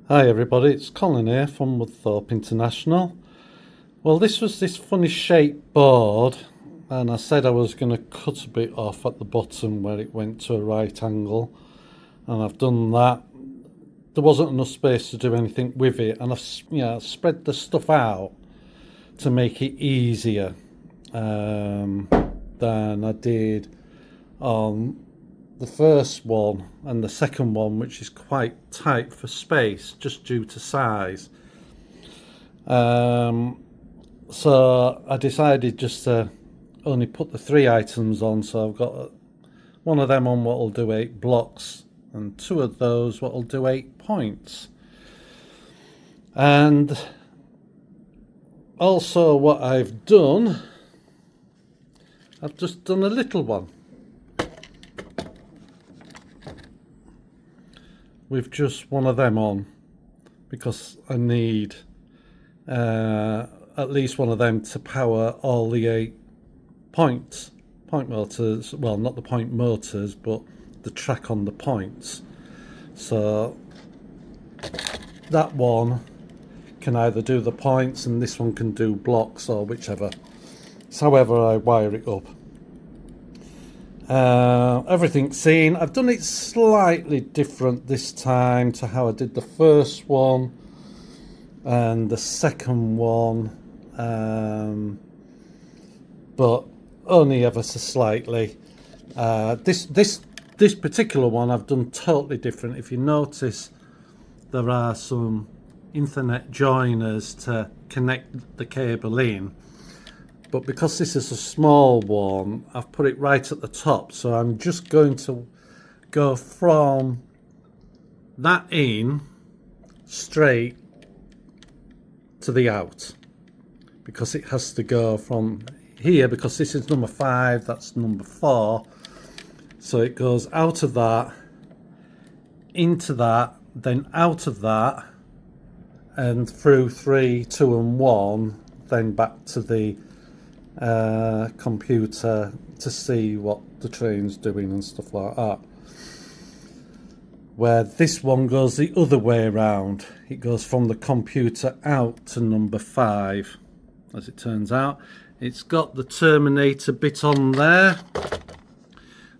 Hi everybody, it's Colin here from Woodthorp International. Well, this was this funny shaped board, and I said I was going to cut a bit off at the bottom where it went to a right angle, and I've done that. There wasn't enough space to do anything with it, and I've spread the stuff out to make it easier than I did on the first one and the second one, which is quite tight for space just due to size. So I decided just to only put the 3 items on. So I've got one of them on what will do 8 blocks, and 2 of those what will do 8 points. And also what I've done, I've just done a little one with just one of them on, because I need at least one of them to power all the 8 point motors. Well, not the point motors, but the track on the points. So that one can either do the points and this one can do blocks, or whichever. It's however I wire it up. Everything's seen. I've done it slightly different this time to how I did the first one and the second one, but only ever so slightly. This particular one I've done totally different. If you notice, there are some Ethernet joiners to connect the cable in. But because this is a small one, I've put it right at the top. So I'm just going to go from that in straight to the out, because it has to go from here, because this is number 5, that's number 4. So it goes out of that, into that, then out of that, and through 3, 2 and 1, then back to the computer to see what the train's doing and stuff like that. Where this one goes the other way around, it goes from the computer out to number 5. As it turns out, it's got the terminator bit on there,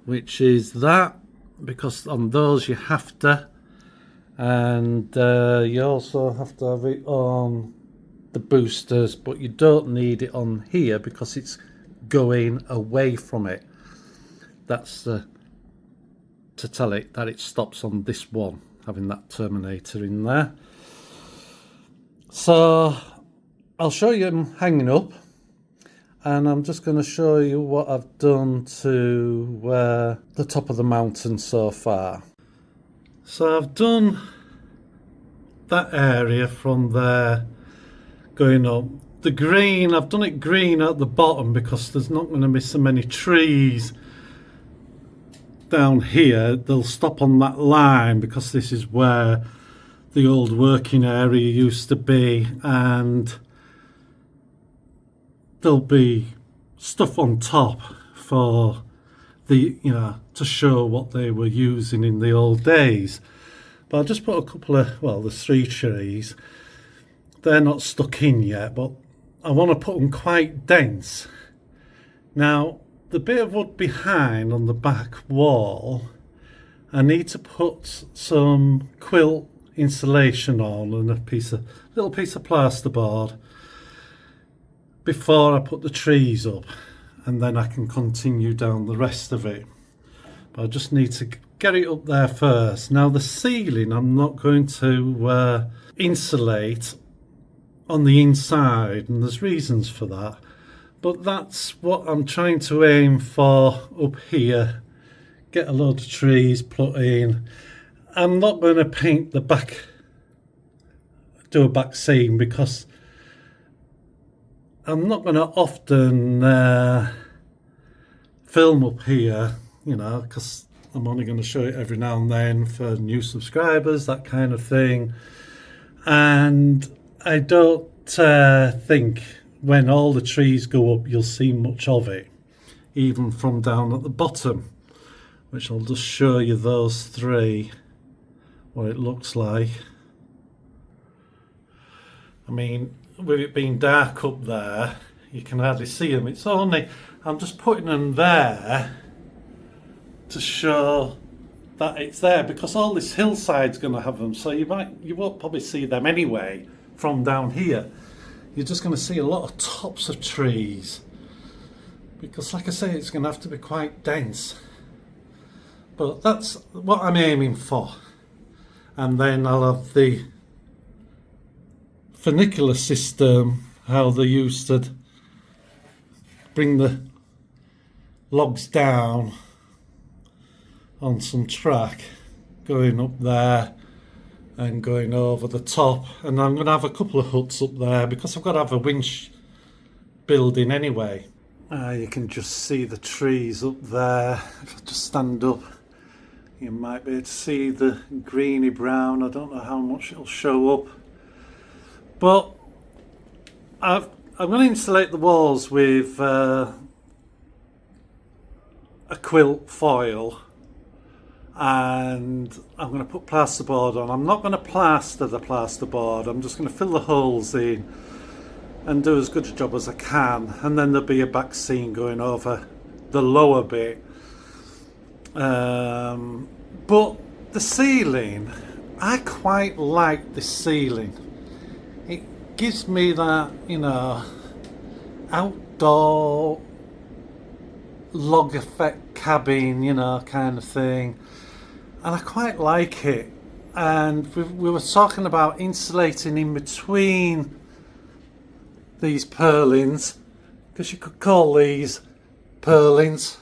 which is that, because on those you have to, and you also have to have it on the boosters, but you don't need it on here because it's going away from it. That's to tell it that it stops on this one, having that terminator in there. So I'll show you them hanging up, and I'm just going to show you what I've done to the top of the mountain so far. So I've done that area from there going up. The green, I've done it green at the bottom because there's not going to be so many trees down here. They'll stop on that line because this is where the old working area used to be, and there'll be stuff on top for the, to show what they were using in the old days. But I'll just put a couple of, well, there's 3 trees. They're not stuck in yet, but I want to put them quite dense. Now, the bit of wood behind on the back wall, I need to put some quilt insulation on and a little piece of plasterboard before I put the trees up, and then I can continue down the rest of it. But I just need to get it up there first. Now, the ceiling I'm not going to insulate on the inside, and there's reasons for that, but that's what I'm trying to aim for up here. Get a load of trees put in. I'm not going to paint the back, do a back seam, because I'm not going to often film up here, because I'm only going to show it every now and then for new subscribers, that kind of thing. And I don't think when all the trees go up you'll see much of it, even from down at the bottom, which I'll just show you those 3, what it looks like. mean, with it being dark up there, you can hardly see them. It's only, I'm just putting them there to show that it's there, because all this hillside's going to have them, so you won't probably see them anyway from down here. You're just going to see a lot of tops of trees, because like I say, it's going to have to be quite dense. But that's what I'm aiming for. And then I'll have the funicular system, how they used to bring the logs down on some track, going up there and going over the top. And I'm going to have a couple of huts up there, because I've got to have a winch building anyway. You can just see the trees up there. If I just stand up, you might be able to see the greeny brown. I don't know how much it'll show up, but I'm going to insulate the walls with a quilt foil, and I'm going to put plasterboard on. I'm not going to plaster the plasterboard, I'm just going to fill the holes in and do as good a job as I can, and then there'll be a back seam going over the lower bit. But the ceiling, I quite like the ceiling. It gives me that, you know, outdoor log effect cabin, you know, kind of thing, and I quite like it. And we were talking about insulating in between these purlins, because you could call these purlins.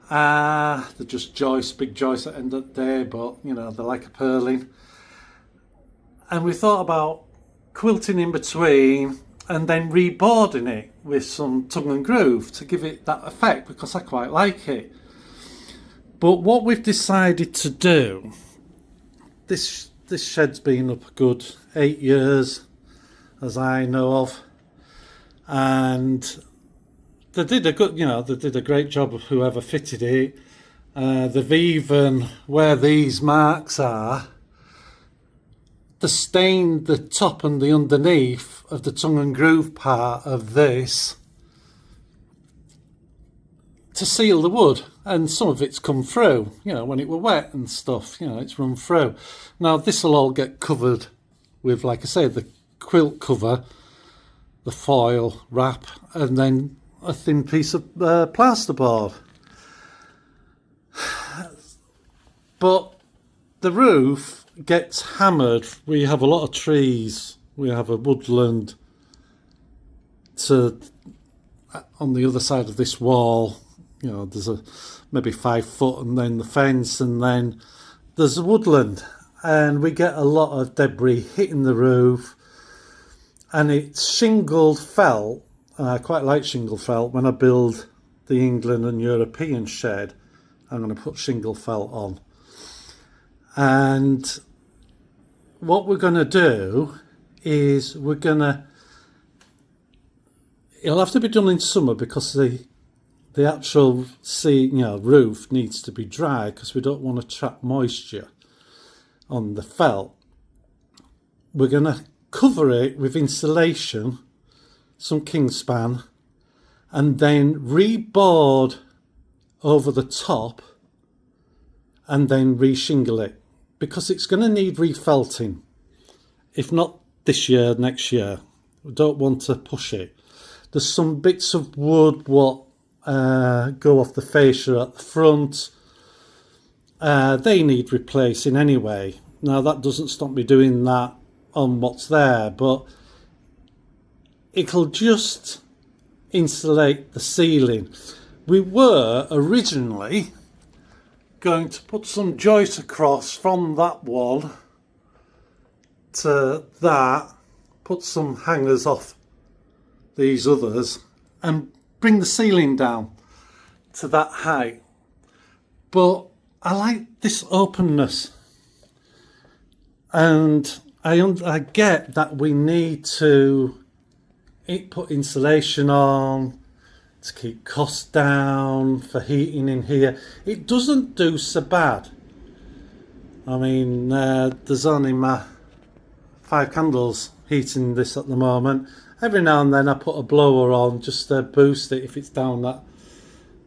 They're just joists, big joists at the end of the day, but you know, they're like a purlin. And we thought about quilting in between and then reboarding it with some tongue and groove to give it that effect, because I quite like it. But what we've decided to do, this shed's been up a good 8 years, as I know of, and they did a great job of whoever fitted it. They've even, where these marks are, they stained the top and the underneath of the tongue and groove part of this to seal the wood, and some of it's come through, you know, when it were wet and stuff, you know, it's run through. Now this will all get covered with, like I say, the quilt cover, the foil wrap, and then a thin piece of plasterboard. But the roof gets hammered. We have a lot of trees. We have a woodland on the other side of this wall. You know, there's maybe 5 foot, and then the fence, and then there's a woodland, and we get a lot of debris hitting the roof. And it's shingled felt. I quite like shingle felt. When I build the England and European shed, I'm going to put shingle felt on. And what we're going to do is it'll have to be done in summer, because the actual roof needs to be dry, because we don't want to trap moisture on the felt. We're going to cover it with insulation, some kingspan, and then reboard over the top, and then reshingle it, because it's going to need refelting. If not this year, next year. We don't want to push it. There's some bits of wood what go off the fascia at the front. They need replacing anyway. Now that doesn't stop me doing that on what's there, but it'll just insulate the ceiling. We were originally going to put some joists across from that one to that, put some hangers off these others, and bring the ceiling down to that height. But I like this openness, and I get that we need to put insulation on to keep costs down for heating in here. It doesn't do so bad. I mean, there's only my 5 candles heating this at the moment. Every now and then I put a blower on just to boost it if it's down that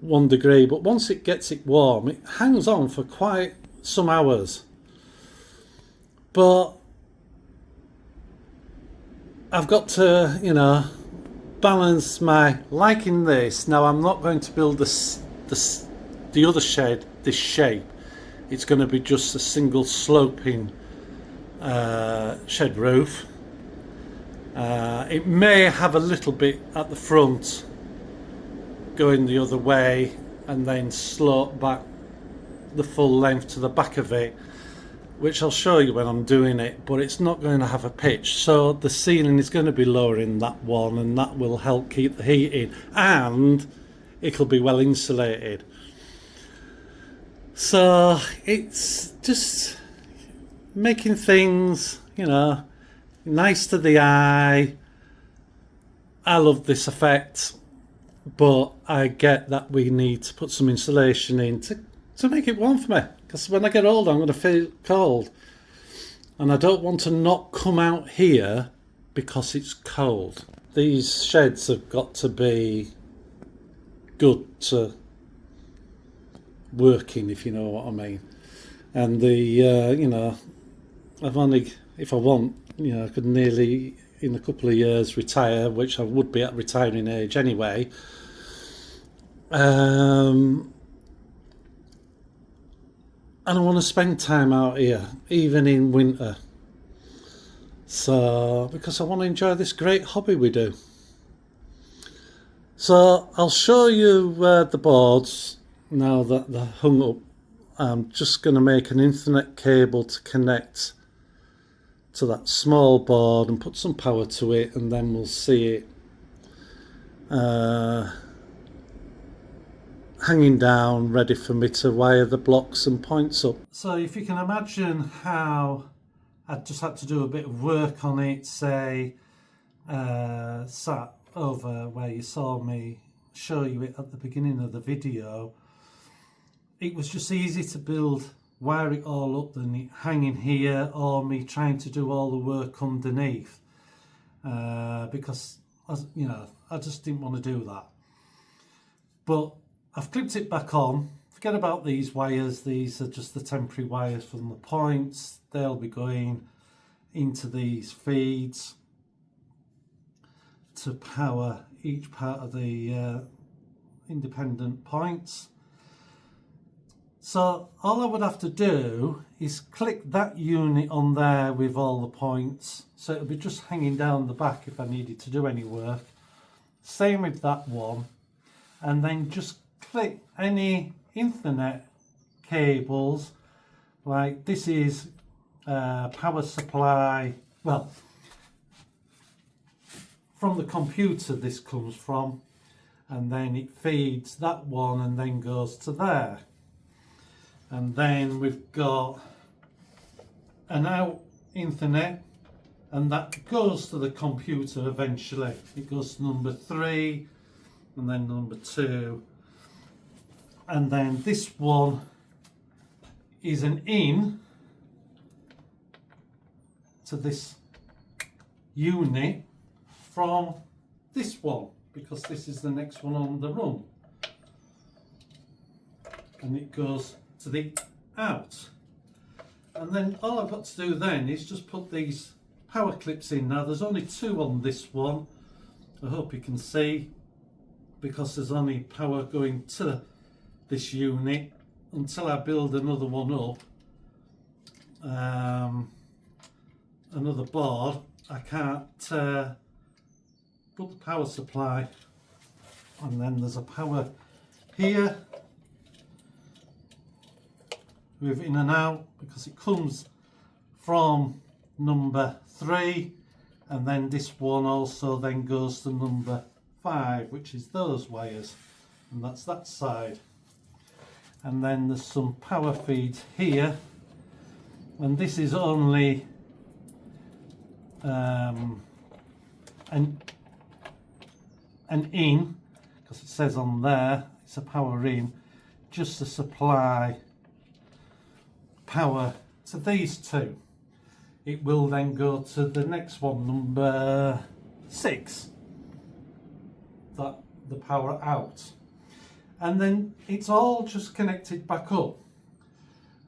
1 degree, but once it gets it warm, it hangs on for quite some hours. But I've got to, you know, balance my liking this. Now I'm not going to build the other shed this shape. It's going to be just a single sloping shed roof. It may have a little bit at the front going the other way and then slope back the full length to the back of it, which I'll show you when I'm doing it, but it's not going to have a pitch, so the ceiling is going to be lower in that one, and that will help keep the heat in, and it'll be well insulated. So it's just making things, you know, nice to the eye. I love this effect, but I get that we need to put some insulation in to make it warm for me, because when I get older I'm going to feel cold, and I don't want to not come out here because it's cold. These sheds have got to be good to work in, if you know what I mean. And the you know, I've only, if I want, you know, I could nearly in a couple of years retire, which I would be at retiring age anyway. And I want to spend time out here, even in winter. So, because I want to enjoy this great hobby we do. So, I'll show you the boards now that they're hung up. I'm just going to make an Ethernet cable to connect to that small board and put some power to it, and then we'll see it hanging down, ready for me to wire the blocks and points up. So if you can imagine how I just had to do a bit of work on it, say sat over where you saw me show you it at the beginning of the video, it was just easy to build, wire it all up than it hanging here, or me trying to do all the work underneath, because you know, I just didn't want to do that. But I've clipped it back on. Forget about these wires, these are just the temporary wires from the points. They'll be going into these feeds to power each part of the independent points. So all I would have to do is click that unit on there with all the points, so it'll be just hanging down the back if I needed to do any work. Same with that one, and then just click any Ethernet cables, like this is power supply, well, from the computer this comes from, and then it feeds that one and then goes to there. And then we've got an out Ethernet, and that goes to the computer eventually. It goes to number 3 and then number 2. And then this one is an in to this unit from this one, because this is the next one on the run. And it goes to the out. And then all I've got to do then is just put these power clips in. Now there's only 2 on this one, I hope you can see, because there's only power going to this unit until I build another one up, another board. I can't put the power supply, and then there's a power here with in and out, because it comes from number 3, and then this one also then goes to number 5, which is those wires, and that's that side. And then there's some power feeds here, and this is only an in, because it says on there it's a power in, just to supply power to these 2. it will then go to the next one, number 6, that the power out, and then it's all just connected back up.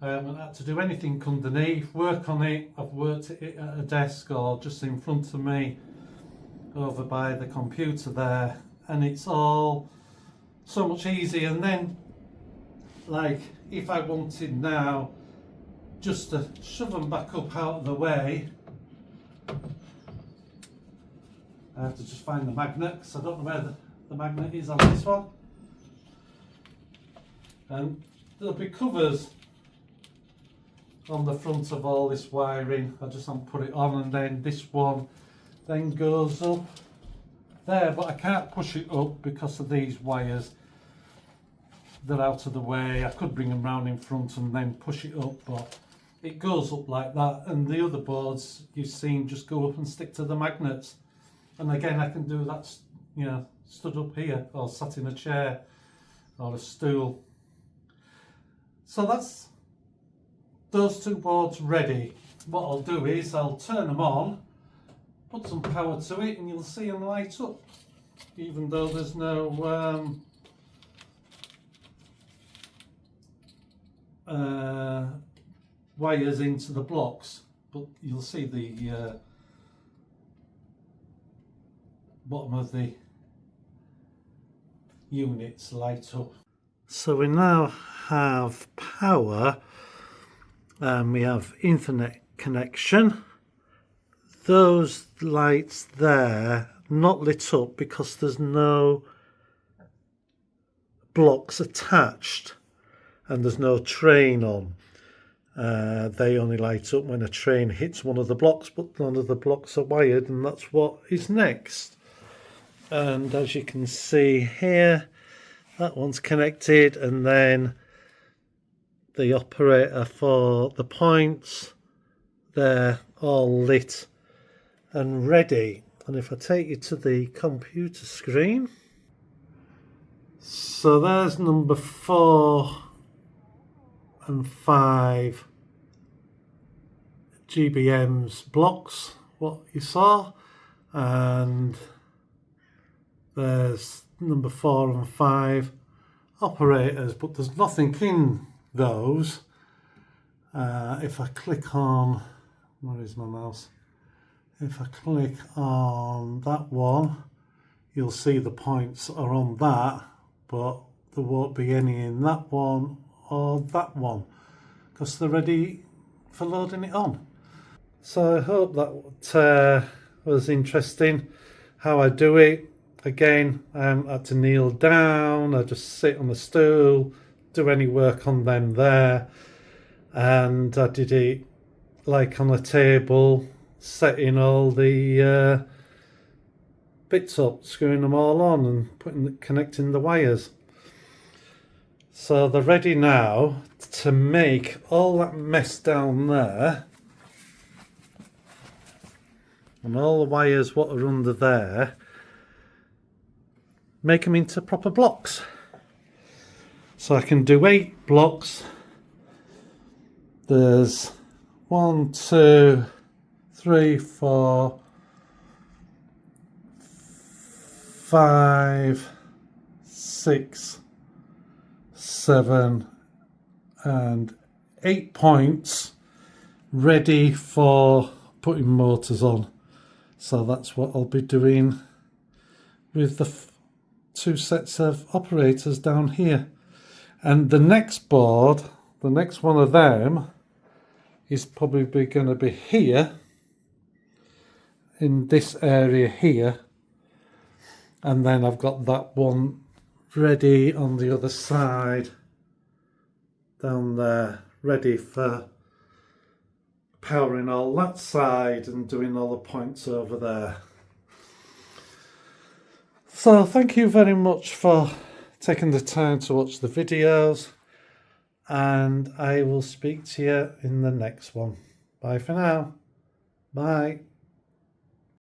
I haven't had to do anything underneath, work on it. I've worked it at a desk or just in front of me over by the computer there, and it's all so much easier. And then, like, if I wanted now just to shove them back up out of the way, I have to just find the magnet, because I don't know where the magnet is on this one. And there'll be covers on the front of all this wiring. I just want to put it on, and then this one then goes up there, but I can't push it up because of these wires. They're out of the way. I could bring them round in front and then push it up, but it goes up like that. And the other boards you've seen just go up and stick to the magnets. And again, I can do that, you know, stood up here or sat in a chair or a stool. So that's those two boards ready. What I'll do is I'll turn them on, put some power to it, and you'll see them light up, even though there's no wires into the blocks, but you'll see the bottom of the units light up. So we now have power, and we have internet connection. Those lights there not lit up because there's no blocks attached and there's no train on. They only light up when a train hits one of the blocks, but none of the blocks are wired, and that's what is next. And as you can see here, that one's connected, and then the operator for the points, they're all lit and ready. And if I take you to the computer screen, so there's number 4 and 5 GBM's blocks, what you saw, and there's number 4 and 5 operators, but there's nothing in those. If I click on, where is my mouse? If I click on that one, you'll see the points are on that, but there won't be any in that one or that one because they're ready for loading it on. So I hope that was interesting how I do it. Again, I haven't had to kneel down, I just sit on the stool, do any work on them there, and I did it like on a table, setting all the bits up, screwing them all on and connecting the wires. So they're ready now to make all that mess down there and all the wires what are under there, make them into proper blocks. So I can do 8 blocks. There's 1, 2, 3, 4, 5, 6, 7 and 8 points ready for putting motors on. So that's what I'll be doing with the 2 sets of operators down here. And the next board, the next one of them, is probably going to be here, in this area here. And then I've got that one ready on the other side, down there, ready for powering all that side and doing all the points over there. So thank you very much for taking the time to watch the videos, and I will speak to you in the next one. Bye for now. Bye.